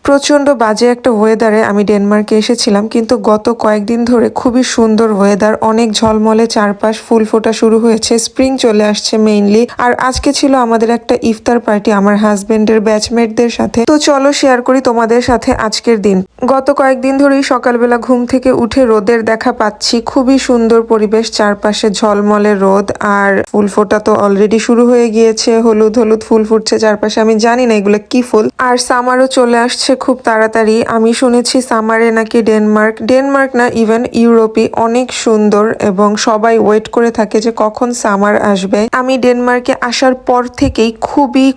প্রচন্ড বাজে একটা ওয়েদারে আমি ডেনমার্কে এসেছিলাম, কিন্তু গত কয়েকদিন ধরে খুবই সুন্দর ওয়েদার, অনেক ঝলমলে চারপাশ, ফুল ফোটা শুরু হয়েছে, স্প্রিং চলে আসছে মেইনলি। আর আজকে ছিল আমাদের একটা ইফতার পার্টি আমার হাজবেন্ডের ব্যাচমেটদের সাথে। তো চলো শেয়ার করি তোমাদের সাথে আজকের দিন। গত কয়েকদিন ধরেই সকালবেলা ঘুম থেকে উঠে রোদের দেখা পাচ্ছি, খুবই সুন্দর পরিবেশ, চারপাশে ঝলমলে রোদ আর ফুল ফোটা তো অলরেডি শুরু হয়ে গিয়েছে, হলুদ হলুদ ফুল ফুটছে চারপাশে। আমি জানি না এগুলো কি ফুল। আর সামারও চলে আসছে খুব তাড়াতাড়ি। আমি শুনেছি সামারে নাকি ডেনমার্ক না ইভেন ইউরোপই অনেক সুন্দর এবং সবাই ওয়েট করে থাকে যে কখন সামার আসবে। আমি ডেনমার্কে আসার পর থেকেই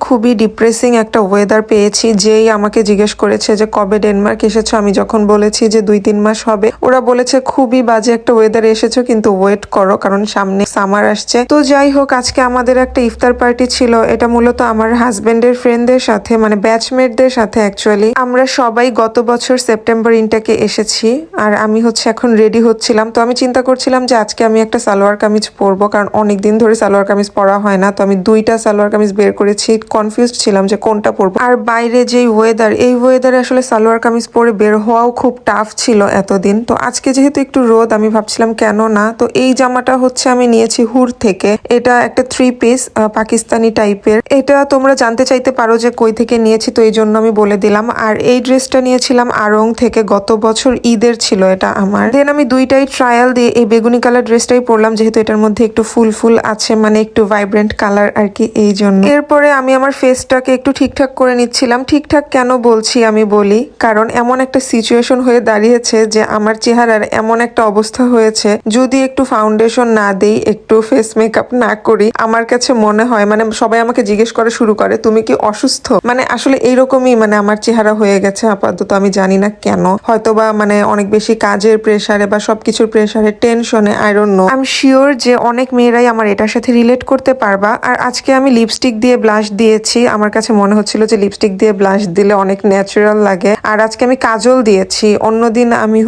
খুবই ডিপ্রেসিং একটা ওয়েদার পেয়েছি। যেই আমাকে জিজ্ঞেস করেছে যে কবে ডেনমার্ক এসেছো, আমি যখন বলেছি যে 2-3 মাস হবে, ওরা বলেছে খুবই বাজে একটা ওয়েদারে এসেছো, কিন্তু ওয়েট করো কারণ সামনে সামার আসছে। তো যাই হোক, আজকে আমাদের একটা ইফতার পার্টি ছিল। এটা মূলত আমার হাজবেন্ডের ফ্রেন্ডদের সাথে, মানে ব্যাচমেটদের সাথে অ্যাকচুয়ালি। আমরা সবাই গত বছর সেপ্টেম্বর ইনটেকে এসেছি আর আমি এখন রেডি হচ্ছিলাম। তো আমি চিন্তা করছিলাম যে আজকে আমি একটা সালোয়ার কামিজ পরবো, কারণ অনেকদিন ধরে সালোয়ার কামিজ পরা হয় না। তো আমি 2টা সালোয়ার কামিজ বের করেছি, কনফিউজড ছিলাম যে কোনটা পরবো। আর বাইরে যেই ওয়েদার, এই ওয়েদারে আসলে সালোয়ার কামিজ পরে বের হওয়াও খুব টাফ ছিল এতদিন। তো আজকে যেহেতু একটু রোদ, আমি ভাবছিলাম কেন না। তো এই জামাটা আমি নিয়েছি হুর থেকে। এটা একটা 3 পিস পাকিস্তানি টাইপের। এটা তোমরা জানতে চাইতে পারো যে কই থেকে নিয়েছি, তো এই জন্য আমি বলে দিলাম। আর এই ড্রেসটা নিয়েছিলাম আড়ং থেকে, গত বছর ঈদের ছিল এটা আমার। দেন আমি 2টাই ট্রায়াল দিয়ে এই বেগুনি কালার ড্রেসটাই পরলাম, যেহেতু এটার মধ্যে একটু ফুল আছে, মানে একটু ভাইব্রেন্ট কালার আর কি, এই জন্য। এরপরে আমি আমার ফেসটাকে একটু ঠিকঠাক করে নিচ্ছিলাম। ঠিকঠাক কেন বলছি আমি বলি, কারণ এমন একটা সিচুয়েশন হয়ে দাঁড়িয়েছে যে আমার চেহারার এমন একটা অবস্থা হয়েছে, যদি একটু ফাউন্ডেশন না দেই, একটু ফেস মেকআপ না করি, আমার কাছে মনে হয়, মানে সবাই আমাকে জিজ্ঞেস করা শুরু করে তুমি কি অসুস্থ, মানে আসলে এইরকমই মানে আমার চেহারা হয়ে গেছে আপাতত। আমি জানি না কেন, হয়তোবা মানে অনেক বেশি কাজের প্রেসারে বা সবকিছুর প্রেসারে, টেনশনে, আই ডোন্ট নো। আমি শিওর যে অনেক মেয়েরাই আমার এটার সাথে রিলেট করতে পারবা। আর আজকে আমি লিপস্টিক দিয়ে ব্লাশ দিয়েছি, আমার কাছে মনে হচ্ছিল যে লিপস্টিক দিয়ে ব্লাশ দিলে অনেক ন্যাচারাল লাগে। আর আজকে আমি কাজল দিয়েছি, অন্যদিন আমি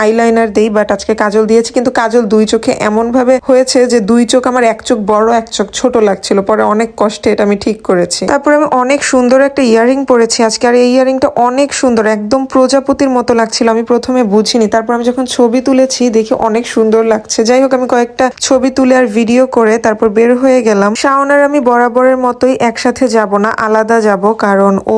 আইলাইনার দেই, বাট আজকে কাজল দিয়েছি। কিন্তু কাজল 2 চোখে এমন ভাবে হয়েছে যে 2 চোখ আমার, এক চোখ বড় এক চোখ ছোট লাগছিল, পরে অনেক কষ্টে এটা আমি ঠিক করেছি। তারপরে আমি অনেক সুন্দর একটা ইয়ারিং পরেছি আজকে, আর এই ইয়ারিংটা অনেক সুন্দর, একদম প্রজাপতির মতো লাগছিল। আমি প্রথমে বুঝিনি, তারপর আমি যখন ছবি তুলেছি দেখি অনেক সুন্দর লাগছে। যাই হোক, আমি কয়েকটা ছবি তুলে আর ভিডিও করে তারপর বের হয়ে গেলাম। শাওন আর আমি বরাবরের মতোই একসাথে যাব না, আলাদা যাব, কারণ ও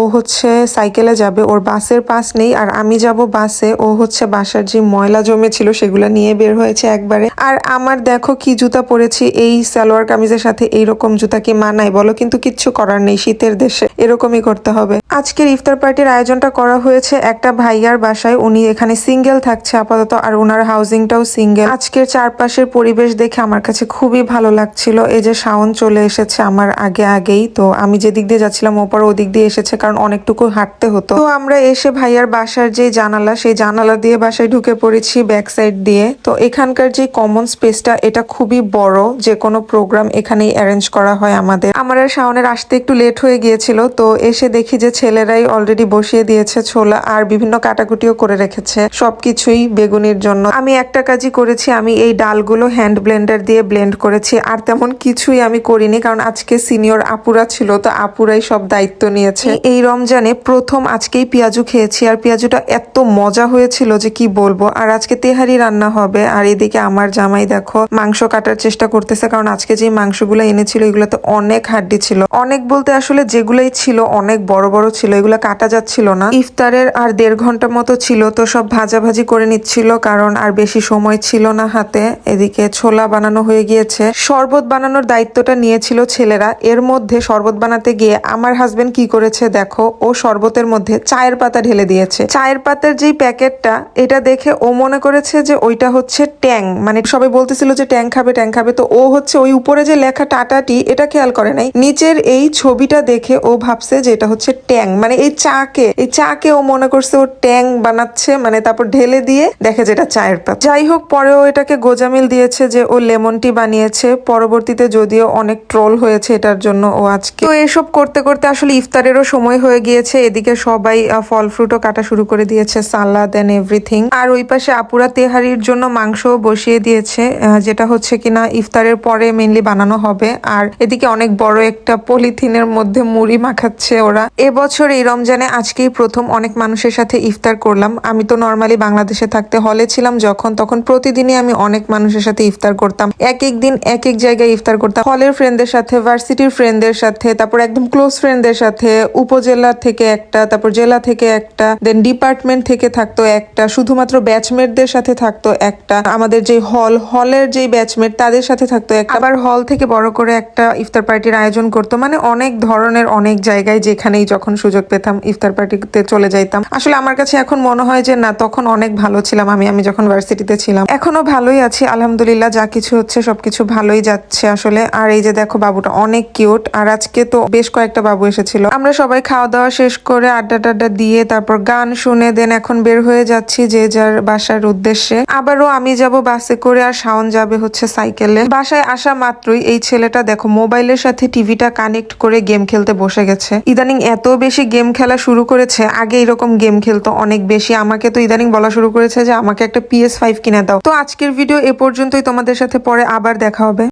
সাইকেলে যাবে, ওর বাসের পাস নেই, আর আমি যাব বাসে। ও বাসার যে ময়লা জমেছিল সেগুলা নিয়ে বের হয়েছে একবারে। আর আমার দেখো কি জুতা পরেছি, এই সালোয়ার কামিজের সাথে এইরকম জুতা কি মানায় বলো? কিন্তু কিচ্ছু করার নেই, শীতের দেশে এরকমই করতে হবে। আজকের ইফতার পার্টির আয়োজনটা করা হয়েছে একটা ভাইয়ার বাসায়, উনি এখানে সিঙ্গেল থাকছে আপাতত, আর ওনার হাউজিংটাও সিঙ্গেল। আজকের চারপাশের পরিবেশ দেখে আমার কাছে খুবই ভালো লাগছিল। এই যে শাওন চলে এসেছে আমার আগেই, তো আমি যেদিক দিয়ে যাচ্ছিলাম ওপর ওদিক দিয়ে এসেছে, কারণ অনেকটুকু হাঁটতে হতো। তো আমরা এসে ভাইয়ার বাসার যে জানালা, সেই জানালা দিয়ে বাসায় ঢুকে পড়েছি ব্যাক সাইড দিয়ে। তো এখানকার যে কমন স্পেসটা, এটা খুবই বড়, যে কোনো প্রোগ্রাম এখানেই অ্যারেঞ্জ করা হয় আমাদের। আমার আর শাওনের আসতে একটু লেট হয়ে গিয়েছিল, তো এসে দেখি যে ছেলেরাই অলরেডি বসিয়ে দিয়েছে ছোলা, আর বিভিন্ন কাটাকুটিও করে রেখেছে, সবকিছুই বেগুনির জন্য। আমি একটা কাজই করেছি, আমি এই ডালগুলো হ্যান্ড ব্লেন্ডার দিয়ে ব্লেন্ড করেছি, আর তেমন কিছুই আমি করিনি, কারণ আজকে সিনিয়র আপুরা ছিল, তো আপুরাই সব দায়িত্ব নিয়েছে। এই রমজানে প্রথম আজকেই পেঁয়াজু খেয়েছি, আর পেঁয়াজুটা এত মজা হয়েছিল যে কি বলবো। আর আজকে তেহারি রান্না হবে, আর এদিকে আমার জামাই দেখো মাংস কাটার চেষ্টা করতেছে, কারণ আজকে যে মাংসগুলো এনেছিল এগুলোতে অনেক হাড্ডি ছিল, অনেক বলতে আসলে যেগুলাই ছিল অনেক বড় ছিল, এগুলো কাটা যাচ্ছিল না। ইফতারের আর 1.5 ঘন্টা মতো ছিল, তো সব ভাজাভাজি করে নিচ্ছিল, কারণ আর বেশি সময় ছিল না হাতে। এদিকে ছোলা বানানো হয়ে গিয়েছে। শরবত বানানোর দায়িত্বটা নিয়েছিল ছেলেরা। এর মধ্যে শরবত বানাতে গিয়ে আমার হাজবেন্ড কি করেছে দেখো, ও শরবতের মধ্যে চায়ের পাতা ঢেলে দিয়েছে। চায়ের পাতার যেই প্যাকেটটা, এটা দেখে ও মনে করেছে যে ওইটা ট্যাং, মানে সবাই বলতেছিল যে ট্যাং খাবে, তো ও ওই উপরে যে লেখা টাটা টি, এটা খেয়াল করে নাই। নিচের এই ছবিটা দেখে ও ভাবছে যে এটা ট্যাং, মানে এই চাকে ও মনে করছে ও ট্যাং বানাচ্ছে, মানে তারপর ঢেলে দিয়ে দেখে যে এটা চায়ের পাতা। যাই হোক, পরে ও এটাকে গোজামিল দিয়েছে যে ও লেমন টি বানিয়েছে। পরবর্তীতে যদিও অনেক ট্রোল হয়েছে এটার জন্য ও আজকে। তো এসব করতে করতে আসলে ইফতারেরও সময় হয়ে গিয়েছে। এদিকে সবাই ফল ফ্রুটও কাটা শুরু করে দিয়েছে, সালাদ এন্ড এভরিথিং। আর ওই পাশে আপুরা তেহারির জন্য মাংস বসিয়ে দিয়েছে, যেটা কিনা ইফতারের পরে মেইনলি বানানো হবে। আর এদিকে অনেক বড় একটা পলিথিনের মধ্যে মুড়ি মাখাচ্ছে ওরা। এবছর এই রমজানে আজকেই প্রথম অনেক মানুষের সাথে ইফতার করলাম। আমি তো নর্মালি বাংলাদেশে থাকতে হলে ছিলাম তখন প্রতিদিনই আমি অনেক মানুষের সাথে ইফতার করতাম। এক এক দিন এক এক জায়গায় ইফতার করতাম, হলের ফ্রেন্ডদের সাথে, ভার্সিটির ফ্রেন্ডদের সাথে, তারপর একদম ক্লোজ ফ্রেন্ডদের সাথে, উপজেলা থেকে একটা, তারপর জেলা থেকে একটা, দেন ডিপার্টমেন্ট থেকে থাকতো একটা, শুধুমাত্র ব্যাচমেটদের সাথে থাকতো একটা, আমাদের যে হলের যে ব্যাচমেট তাদের সাথে থাকতো একটা, আবার হল থেকে বড় করে একটা ইফতার পার্টির আয়োজন করতো। মানে অনেক ধরনের অনেক জায়গায় যেখানেই যখন সুযোগ পেতাম ইফতার পার্টিতে চলে যাইতাম। আসলে আমার কাছে এখন মনে হয় যে না, তখন অনেক ভালো ছিলাম আমি যখন ভার্সিটিতে ছিলাম। এখনো ভালোই আছি আলহামদুলিল্লাহ, যা কিছু হচ্ছে সবকিছু ভালোই যাচ্ছে আসলে। আর এই যে দেখো বাবুটা অনেক কিউট, আর আজকে তো বেশ কয়েকটা বাবু এসেছিল। আমরা সবাই খাওয়া দাওয়া শেষ করে আড্ডা টাড্ডা দিয়ে তারপর গান শুনে দেন এখন বের হয়ে যাচ্ছি যে যার বাসার উদ্দেশ্যে। আবারও আমি যাব বাসে করে, আর শাওন যাবে হচ্ছে সাইকেলে। বাসায় আসা মাত্রই এই ছেলেটা দেখো মোবাইলের সাথে টিভিটা কানেক্ট করে গেম খেলতে বসে গেছে। ইদানিং এত বেশি গেম খেলা শুরু করেছে, আগে এরকম গেম খেলতো অনেক বেশি। আমাকে তো ইদানিং বলা শুরু করেছে যে আমাকে একটা PS5 কিনে দাও। তো আজকের ভিডিও এ পর্যন্তই, তোমাদের সাথে পরে আবার দেখা হবে।